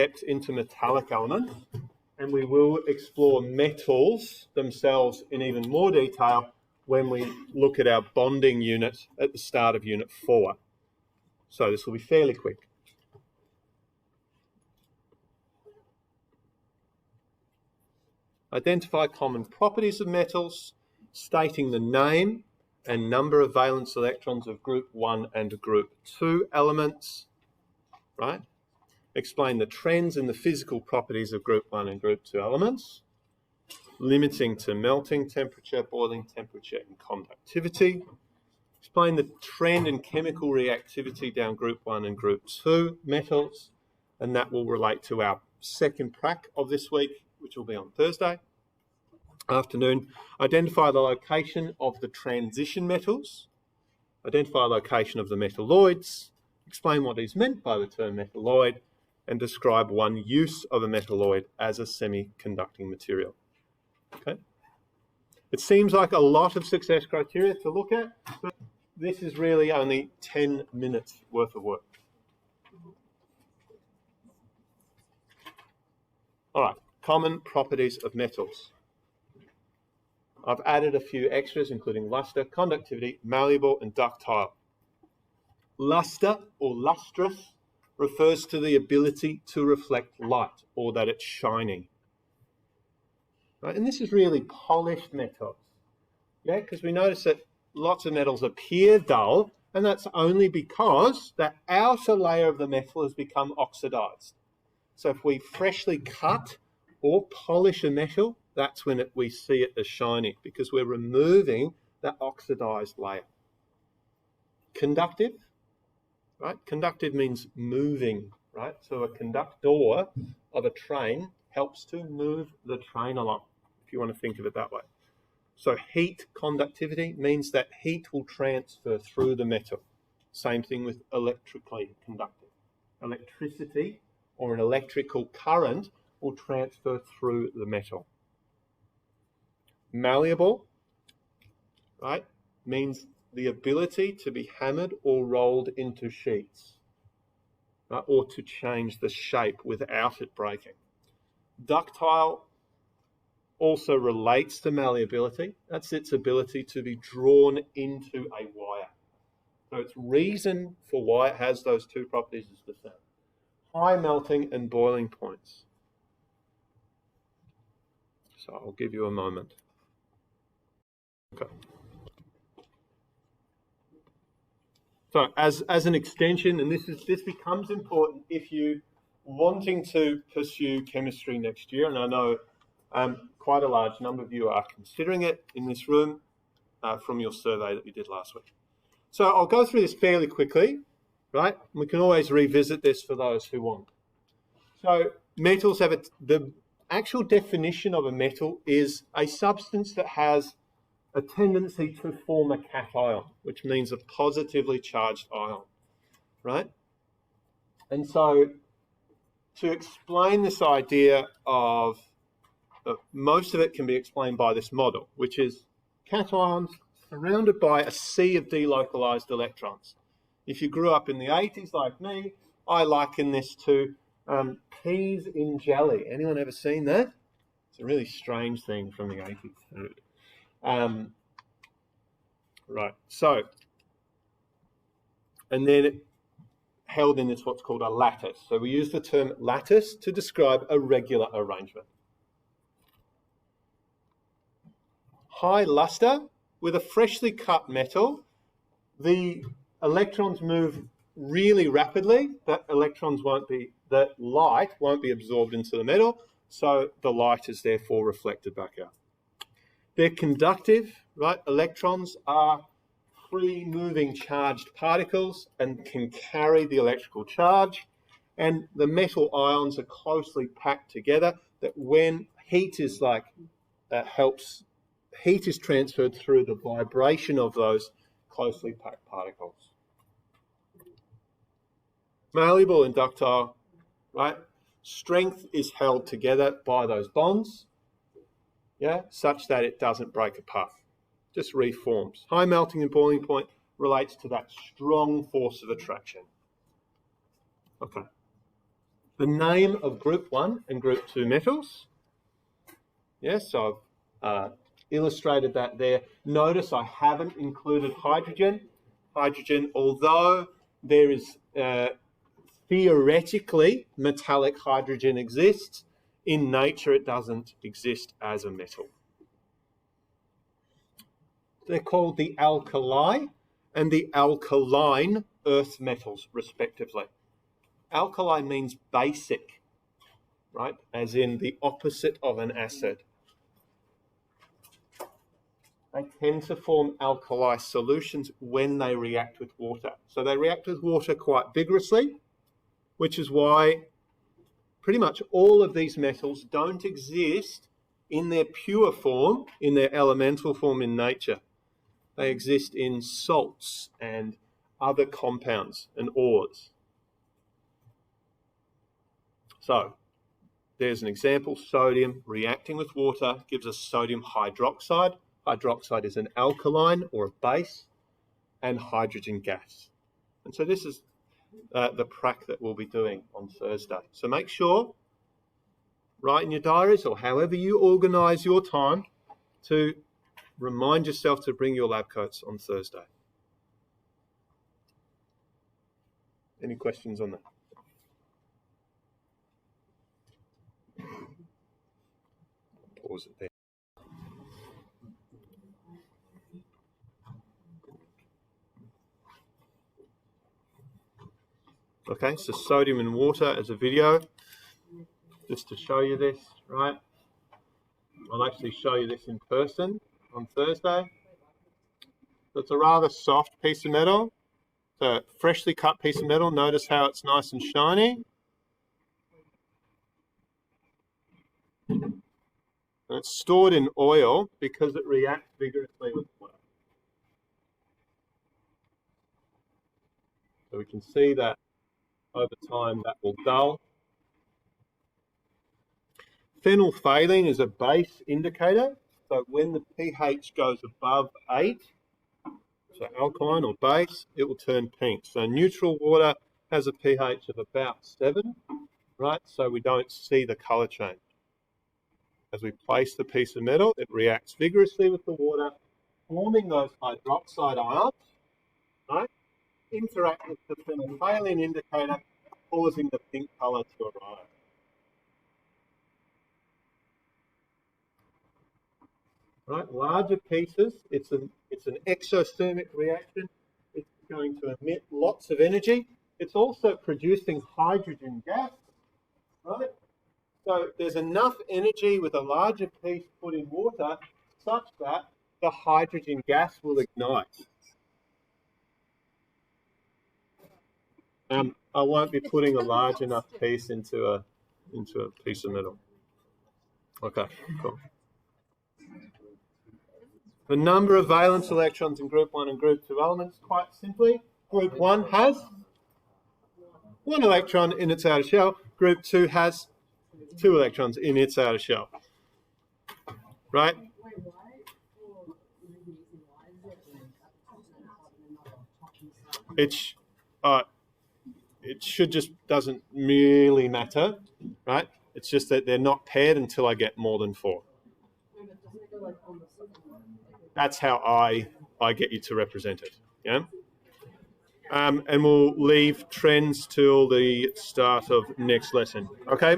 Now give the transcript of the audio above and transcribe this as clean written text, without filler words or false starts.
depth into metallic elements, and we will explore metals themselves in even more detail when we look at our bonding unit at the start of Unit 4. So this will be fairly quick. Identify common properties of metals, stating the name and number of valence electrons of group 1 and group 2 elements, right? Explain the trends and the physical properties of group 1 and group 2 elements, limiting to melting temperature, boiling temperature, and conductivity. Explain the trend in chemical reactivity down group 1 and group 2 metals, and that will relate to our second prac of this week, which will be on Thursday afternoon. Identify the location of the transition metals, identify location of the metalloids, explain what is meant by the term metalloid, and describe one use of a metalloid as a semiconducting material. Okay. It seems like a lot of success criteria to look at, but this is really only 10 minutes worth of work. All right, common properties of metals. I've added a few extras, including luster, conductivity, malleable, and ductile. Luster or lustrous refers to the ability to reflect light, or that it's shining. Right? And this is really polished metals, yeah, because we notice that lots of metals appear dull, and that's only because that outer layer of the metal has become oxidized. So if we freshly cut or polish a metal, that's when we see it as shiny, because we're removing that oxidized layer. Conductive, right? Conductive means moving, right? So a conductor of a train helps to move the train along, if you want to think of it that way. So heat conductivity means that heat will transfer through the metal. Same thing with electrically conductive. Electricity or an electrical current will transfer through the metal. Malleable, right, means the ability to be hammered or rolled into sheets, right, or to change the shape without it breaking. Ductile also relates to malleability. That's its ability to be drawn into a wire. So its reason for why it has those two properties is the same. High melting and boiling points. So I'll give you a moment. Okay. So as an extension, and this becomes important if you wanting to pursue chemistry next year, and I know quite a large number of you are considering it in this room from your survey that you did last week. So I'll go through this fairly quickly, right? We can always revisit this for those who want. So metals have the actual definition of a metal is a substance that has a tendency to form a cation, which means a positively charged ion, right? And so to explain this idea of most of it can be explained by this model, which is cations surrounded by a sea of delocalized electrons. If you grew up in the 80s like me, I liken this to peas in jelly. Anyone ever seen that? It's a really strange thing from the 80s. Right, so, and then it held in this what's called a lattice. So we use the term lattice to describe a regular arrangement. High luster, with a freshly cut metal, the electrons move really rapidly. That light won't be absorbed into the metal, so the light is therefore reflected back out. They're conductive, right? Electrons are free moving charged particles and can carry the electrical charge. And the metal ions are closely packed together that when heat is heat is transferred through the vibration of those closely packed particles. Malleable and ductile, right? Strength is held together by those bonds, yeah, such that it doesn't break apart, just reforms. High melting and boiling point relates to that strong force of attraction. Okay. the name of group 1 and group 2 metals. Yes, so I've illustrated that there. Notice I haven't included hydrogen. Hydrogen, although there is theoretically metallic hydrogen exists, in nature it doesn't exist as a metal. They're called the alkali and the alkaline earth metals, respectively. Alkali means basic, right? As in the opposite of an acid. They tend to form alkali solutions when they react with water. So they react with water quite vigorously, which is why pretty much all of these metals don't exist in their pure form, in their elemental form in nature. They exist in salts and other compounds and ores. So there's an example: sodium reacting with water gives us sodium hydroxide. Hydroxide is an alkaline or a base, and hydrogen gas. And so this is the prac that we'll be doing on Thursday. So make sure, write in your diaries or however you organise your time, to remind yourself to bring your lab coats on Thursday. Any questions on that? Pause it there. Okay, so sodium and water as a video, just to show you this, right? I'll actually show you this in person on Thursday. It's a rather soft piece of metal. It's a freshly cut piece of metal. Notice how it's nice and shiny. And it's stored in oil because it reacts vigorously with water. So we can see that over time that will dull. Phenolphthalein is a base indicator. So when the pH goes above 8, so alkaline or base, it will turn pink. So neutral water has a pH of about 7, right? So we don't see the colour change. As we place the piece of metal, it reacts vigorously with the water, forming those hydroxide ions, right? Interact with the phenolphthalein indicator, causing the pink colour to arise. Right, larger pieces, it's an exothermic reaction. It's going to emit lots of energy. It's also producing hydrogen gas, right? So there's enough energy with a larger piece put in water such that the hydrogen gas will ignite. I won't be putting a large enough piece into a piece of metal. Okay, cool. The number of valence electrons in group 1 and group 2 elements, quite simply, group 1 has 1 electron in its outer shell, group 2 has 2 electrons in its outer shell, right? It doesn't really matter, right? It's just that they're not paired until I get more than 4. That's how I get you to represent it, yeah? And we'll leave trends till the start of next lesson, okay?